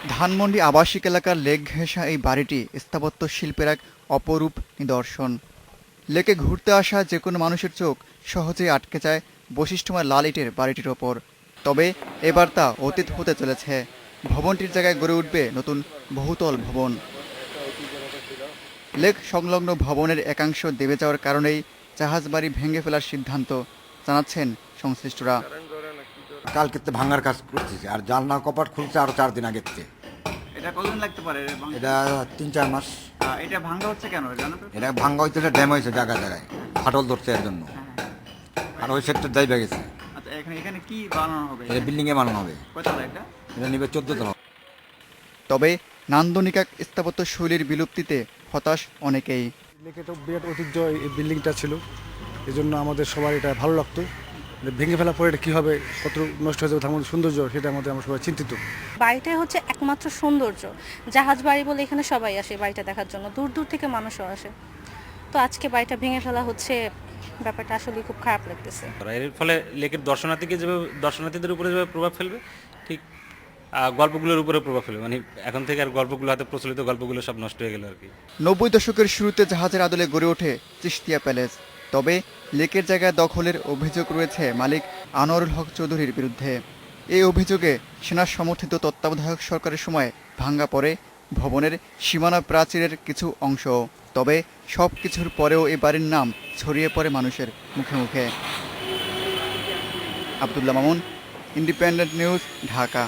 ধানমন্ডি আবাসিক এলাকার লেক ঘেঁষা এই বাড়িটি স্থাপত্য শিল্পের এক অপরূপ নিদর্শন। লেকে ঘুরতে আসা যে কোনো মানুষের চোখ সহজেই আটকে যায় বৈশিষ্ট্যময় লাল ইটের বাড়িটির ওপর। তবে এবার তা অতীত হতে চলেছে। ভবনটির জায়গায় গড়ে উঠবে নতুন বহুতল ভবন। লেক সংলগ্ন ভবনের একাংশ দেবে যাওয়ার কারণেই জাহাজবাড়ি ভেঙে ফেলার সিদ্ধান্ত জানাচ্ছেন সংশ্লিষ্টরা। কালকে তো ভাঙার কাজ করতেছে, আর জানলা কপাট খুলছে আরো 4 দিন আগের থেকে। এটা কতদিন লাগতে পারে? এটা 3-4 মাস। এটা ভাঙা হচ্ছে কেন জানো তো? এটা ভাঙ্গা হইতেছে, ড্যাম হয়েছে জায়গায় জায়গায়, ফাটল ধরছে এর জন্য। আর ওই সেক্টর যাই গেছে। আচ্ছা, এখানে কি বানানো হবে? এটা বিল্ডিং এ বানানো হবে। কয়তলা এটা? এটা নিবে 14 তলা। তবে নান্দনিক এক স্থাপত্য শৈলীর বিলুপ্তিতে হতাশ অনেকেই। লেকে তো বিরাট ঐতিহ্য এই বিল্ডিংটা ছিল, এই জন্য আমাদের সবার এটা ভালো লাগতো। ভেঙে ফেলার পরে এটা কী হবে, কত নষ্ট হয়ে যাবে, তার মধ্যে সৌন্দর্য, সেটার মধ্যে আমরা সবাই চিন্তিত। বাড়িটাই হচ্ছে একমাত্র সৌন্দর্য। জাহাজ বাড়ি বলে এখানে সবাই আসে বাড়িটা দেখার জন্য, দূর দূর থেকে মানুষও আসে। তো আজকে বাড়িটা ভেঙে ফেলা হচ্ছে, ব্যাপারটা আসলে খুব খারাপ লাগতেছে। এর ফলে লেকের দর্শনার্থীদের উপরে যেভাবে প্রভাব ফেলবে, ঠিক গল্পগুলোর উপরে প্রভাব ফেলবে। মানে এখন থেকে আর গল্পগুলো, হাতে প্রচলিত গল্পগুলো সব নষ্ট হয়ে গেল আর কি। 90 দশকের শুরুতে জাহাজের আদলে গড়ে ওঠে চিশতিয়া প্যালেস। তবে লেকের জায়গায় দখলের অভিযোগ রয়েছে মালিক আনোয়ারুল হক চৌধুরীর বিরুদ্ধে। এই অভিযোগে সেনা সমর্থিত তত্ত্বাবধায়ক সরকারের সময় ভাঙ্গা পড়ে ভবনের সীমানা প্রাচীরের কিছু অংশ। তবে সব কিছুর পরেও এই বাড়ির নাম ছড়িয়ে পড়ে মানুষের মুখে মুখে। Abdullah Mamun, independent news, Dhaka.